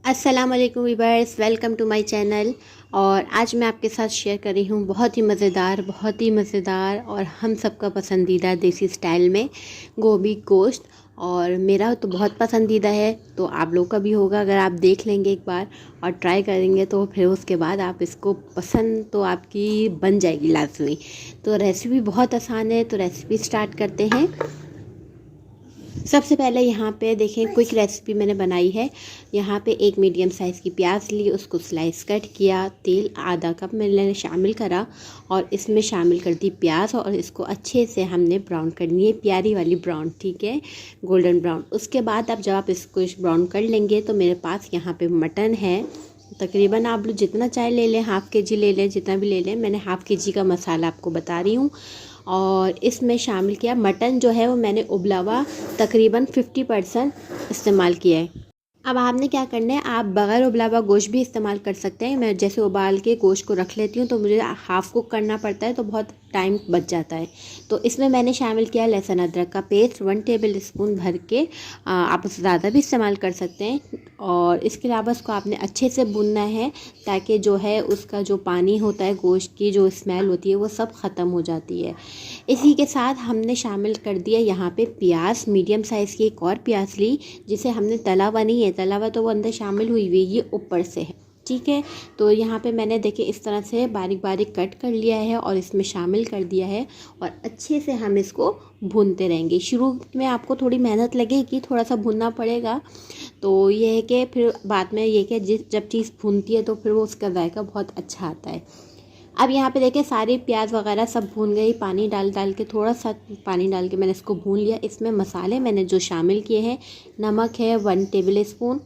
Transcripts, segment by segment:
अस्सलाम वालेकुम viewers, welcome to my channel. और आज मैं आपके साथ शेयर कर रही हूँ बहुत ही मज़ेदार और हम सबका पसंदीदा देसी स्टाइल में गोभी गोश्त। और मेरा तो बहुत पसंदीदा है, तो आप लोग का भी होगा। अगर आप देख लेंगे एक बार और ट्राई करेंगे तो फिर उसके बाद आप इसको पसंद तो आपकी बन जाएगी लाजमी। तो रेसिपी बहुत आसान है, तो रेसिपी स्टार्ट करते हैं। सबसे पहले यहाँ पे देखें, क्विक रेसिपी मैंने बनाई है। यहाँ पे एक मीडियम साइज़ की प्याज ली, उसको स्लाइस कट किया। तेल आधा कप मैंने शामिल करा और इसमें शामिल कर दी प्याज और इसको अच्छे से हमने ब्राउन करनी है, प्यारी वाली ब्राउन, ठीक है, गोल्डन ब्राउन। उसके बाद अब जब आप इसको ब्राउन कर लेंगे तो मेरे पास यहाँ पे मटन है। तकरीबन आप लोग जितना चाहे ले लें, हाफ़ के जी ले लें, जितना भी ले लें। मैंने हाफ़ के जी का मसाला आपको बता रही हूँ। और इसमें शामिल किया मटन, जो है वो मैंने उबला हुआ तकरीबन 50% इस्तेमाल किया है। अब आपने क्या करना है, आप बग़ैर उबला हुआ गोश्त भी इस्तेमाल कर सकते हैं। मैं जैसे उबाल के गोश्त को रख लेती हूँ तो मुझे हाफ़ कुक करना पड़ता है, तो बहुत टाइम बच जाता है। तो इसमें मैंने शामिल किया लहसुन अदरक का पेस्ट 1 टेबल स्पून भर के। आप उससे ज़्यादा भी इस्तेमाल कर सकते हैं। और इसके अलावा उसको आपने अच्छे से भूनना है, ताकि जो है उसका जो पानी होता है, गोश्त की जो स्मेल होती है, वो सब ख़त्म हो जाती है। इसी के साथ हमने शामिल कर दिया यहाँ पे प्याज। मीडियम साइज़ की एक और प्याज ली, जिसे हमने तला हुआ नहीं है, तला हुआ तो वो अंदर शामिल हुई हुई, ये ऊपर से है, ठीक है। तो यहाँ पे मैंने देखिए इस तरह से बारीक बारीक कट कर लिया है और इसमें शामिल कर दिया है। और अच्छे से हम इसको भूनते रहेंगे। शुरू में आपको थोड़ी मेहनत लगेगी, थोड़ा सा भूनना पड़ेगा। तो ये है कि फिर बाद में ये कि जब चीज़ भूनती है तो फिर वो उसका जायका बहुत अच्छा आता है। अब यहाँ पे देखिए सारी प्याज वगैरह सब भून गई। पानी डाल के, थोड़ा सा पानी डाल के मैंने इसको भून लिया। इसमें मसाले मैंने जो शामिल किए हैं, नमक है 1 टेबल स्पून,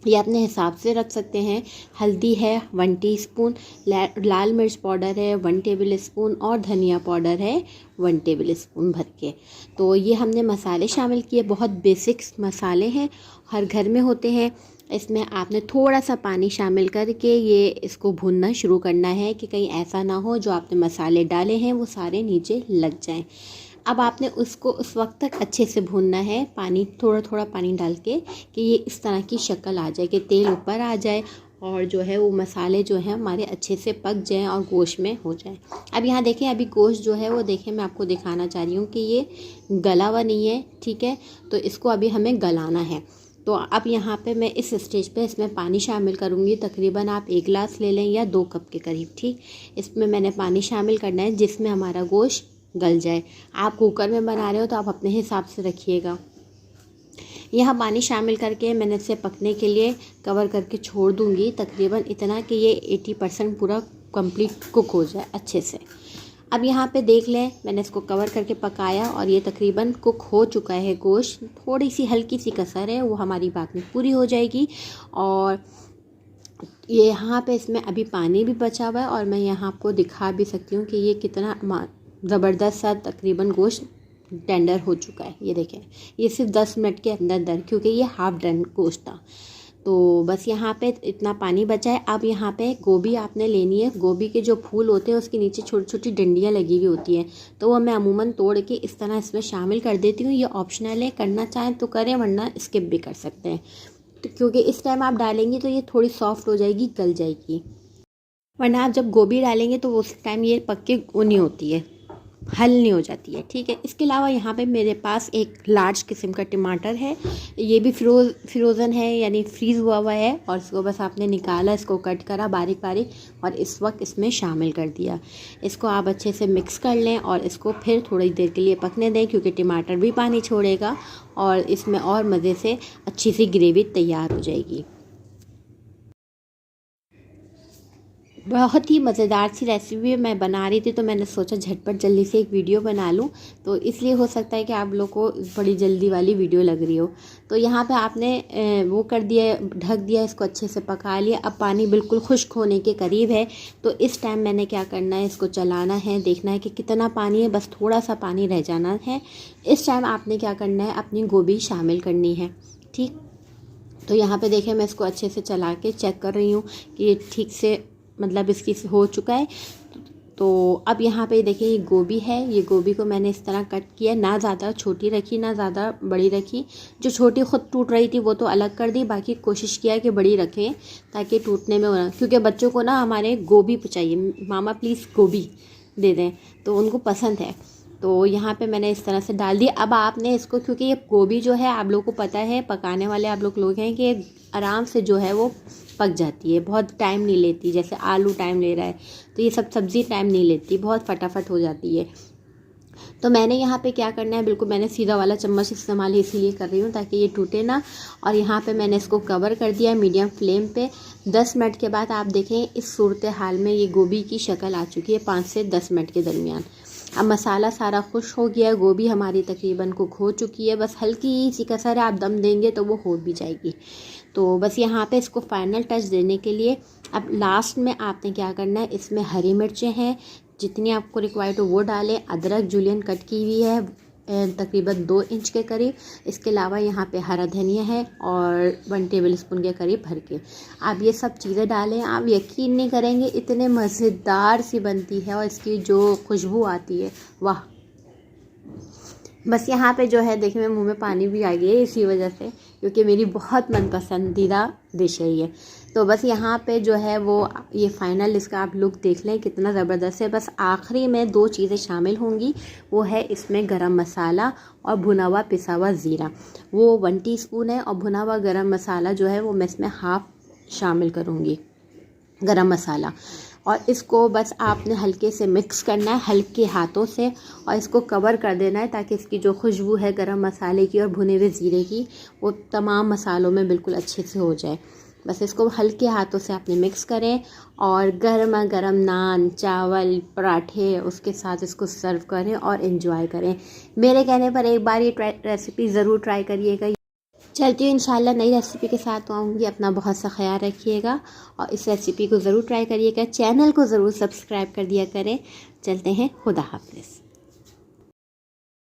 ये अपने हिसाब से रख सकते हैं। हल्दी है 1 टीस्पून, लाल मिर्च पाउडर है 1 टेबल स्पून और धनिया पाउडर है 1 टेबल स्पून भर के। तो ये हमने मसाले शामिल किए, बहुत बेसिक मसाले हैं, हर घर में होते हैं। इसमें आपने थोड़ा सा पानी शामिल करके ये इसको भूनना शुरू करना है, कि कहीं ऐसा ना हो जो आपने मसाले डाले हैं वो सारे नीचे लग जाएं। अब आपने उसको उस वक्त तक अच्छे से भूनना है, पानी थोड़ा थोड़ा पानी डाल के, कि ये इस तरह की शक्ल आ जाए, कि तेल ऊपर आ जाए और जो है वो मसाले जो हैं हमारे अच्छे से पक जाएं और गोश्त में हो जाए। अब यहाँ देखें, अभी गोश्त जो है वो देखें, मैं आपको दिखाना चाह रही हूँ कि ये गला हुआ नहीं है, ठीक है। तो इसको अभी हमें गलाना है। तो अब यहाँ पे मैं इस स्टेज पे इसमें पानी शामिल करूँगी। तकरीबन आप 1 गिलास ले लें या 2 कप के करीब, ठीक। इसमें मैंने पानी शामिल करना है जिसमें हमारा गोश्त गल जाए। आप कुकर में बना रहे हो तो आप अपने हिसाब से रखिएगा। यहाँ पानी शामिल करके मैंने इसे पकने के लिए कवर करके छोड़ दूँगी, तकरीबन इतना कि ये 80% पूरा कंप्लीट कुक हो जाए अच्छे से। अब यहाँ पे देख लें, मैंने इसको कवर करके पकाया और ये तकरीबन कुक हो चुका है गोश्त। थोड़ी सी हल्की सी कसर है, वो हमारी बात में पूरी हो जाएगी। और ये यहाँ पे इसमें अभी पानी भी बचा हुआ है और मैं यहाँ आपको दिखा भी सकती हूँ कि ये कितना ज़बरदस्त सा तकरीबन गोश्त टेंडर हो चुका है। ये देखें, ये सिर्फ 10 मिनट के अंदर, क्योंकि ये हाफ डन गोश्त था। तो बस यहाँ पे इतना पानी बचा है। अब यहाँ पे गोभी आपने लेनी है। गोभी के जो फूल होते हैं उसके नीचे छोटी छोटी डंडियाँ लगी हुई होती हैं, तो वो मैं अमूमन तोड़ के इस तरह इसमें शामिल कर देती हूँ। ये ऑप्शनल है, करना चाहें तो करें, वरना स्किप भी कर सकते हैं। तो क्योंकि इस टाइम आप डालेंगी तो ये थोड़ी सॉफ्ट हो जाएगी, गल जाएगी। वरना आप जब गोभी डालेंगे तो उस टाइम ये पक के वो नहीं होती है, हल नहीं हो जाती है, ठीक है। इसके अलावा यहाँ पे मेरे पास एक लार्ज किस्म का टमाटर है। ये भी फ्रोज़न है, यानी फ्रीज़ हुआ हुआ है। और इसको बस आपने निकाला, इसको कट करा बारीक बारीक और इस वक्त इसमें शामिल कर दिया। इसको आप अच्छे से मिक्स कर लें और इसको फिर थोड़ी देर के लिए पकने दें, क्योंकि टमाटर भी पानी छोड़ेगा और इसमें और मज़े से अच्छी सी ग्रेवी तैयार हो जाएगी। बहुत ही मज़ेदार सी रेसिपी मैं बना रही थी, तो मैंने सोचा झटपट जल्दी से एक वीडियो बना लूँ। तो इसलिए हो सकता है कि आप लोग को बड़ी जल्दी वाली वीडियो लग रही हो। तो यहाँ पे आपने वो कर दिया, ढक दिया, इसको अच्छे से पका लिया। अब पानी बिल्कुल खुश्क होने के करीब है, तो इस टाइम मैंने क्या करना है, इसको चलाना है, देखना है कि कितना पानी है, बस थोड़ा सा पानी रह जाना है। इस टाइम आपने क्या करना है, अपनी गोभी शामिल करनी है, ठीक। तो यहाँ पे देखें, मैं इसको अच्छे से चला के चेक कर रही हूँ कि ये ठीक से मतलब इसकी हो चुका है। तो अब यहाँ पे देखिए ये गोभी है, ये गोभी को मैंने इस तरह कट किया, ना ज़्यादा छोटी रखी ना ज़्यादा बड़ी रखी। जो छोटी ख़ुद टूट रही थी वो तो अलग कर दी, बाकी कोशिश किया कि बड़ी रखें ताकि टूटने में होना, क्योंकि बच्चों को ना हमारे गोभी चाहिए, मामा प्लीज़ गोभी दे दें, तो उनको पसंद है। तो यहाँ पे मैंने इस तरह से डाल दी। अब आपने इसको, क्योंकि ये गोभी जो है आप लोगों को पता है, पकाने वाले आप लोग हैं कि आराम से जो है वो पक जाती है, बहुत टाइम नहीं लेती, जैसे आलू टाइम ले रहा है तो ये सब सब्ज़ी टाइम नहीं लेती, बहुत फटाफट हो जाती है। तो मैंने यहाँ पे क्या करना है, बिल्कुल मैंने सीधा वाला चम्मच इस्तेमाल इसीलिए कर रही हूँ ताकि ये टूटे ना। और यहाँ पे मैंने इसको कवर कर दिया मीडियम फ्लेम पे। 10 मिनट के बाद आप देखें इस सूरत हाल में ये गोभी की शक्ल आ चुकी है, 5 से 10 मिनट के दरमियान। अब मसाला सारा खुश हो गया है, गोभी हमारी तकरीबन कुक हो चुकी है, बस हल्की सी कसर है, आप दम देंगे तो वो हो भी जाएगी। तो बस यहाँ पे इसको फाइनल टच देने के लिए अब लास्ट में आपने क्या करना है, इसमें हरी मिर्चें हैं जितनी आपको रिक्वायर्ड हो वो डालें, अदरक जूलियन कट की हुई है तकरीबन 2 इंच के करीब, इसके अलावा यहाँ पे हरा धनिया है और 1 टेबल स्पून के करीब भर के आप ये सब चीज़ें डालें। आप यकीन नहीं करेंगे इतने मज़ेदार सी बनती है और इसकी जो खुशबू आती है, वाह। बस यहाँ पे जो है देखिए मेरे मुंह में पानी भी आ गया है इसी वजह से, क्योंकि मेरी बहुत मनपसंदीदा डिश है ये। तो बस यहाँ पे जो है वो ये फ़ाइनल इसका आप लुक देख लें कितना ज़बरदस्त है। बस आखिरी में 2 चीज़ें शामिल होंगी, वो है इसमें गरम मसाला और भुना हुआ पिसा हुआ ज़ीरा, वो 1 टीस्पून है, और भुना हुआ गरम मसाला जो है वो मैं इसमें हाफ़ शामिल करूँगी गरम मसाला। और इसको बस आपने हल्के से मिक्स करना है हल्के हाथों से, और इसको कवर कर देना है ताकि इसकी जो खुशबू है गरम मसाले की और भुने हुए ज़ीरे की वो तमाम मसालों में बिल्कुल अच्छे से हो जाए। बस इसको हल्के हाथों से आपने मिक्स करें और गर्मा गर्म नान, चावल, पराठे उसके साथ इसको सर्व करें और एंजॉय करें। मेरे कहने पर एक बार ये रेसिपी ज़रूर ट्राई करिएगा। चलती हूँ इंशाल्लाह नई रेसिपी के साथ आऊँगी। अपना बहुत सा ख्याल रखिएगा और इस रेसिपी को ज़रूर ट्राई करिएगा। चैनल को ज़रूर सब्सक्राइब कर दिया करें। चलते हैं, खुदा हाफ़िज़।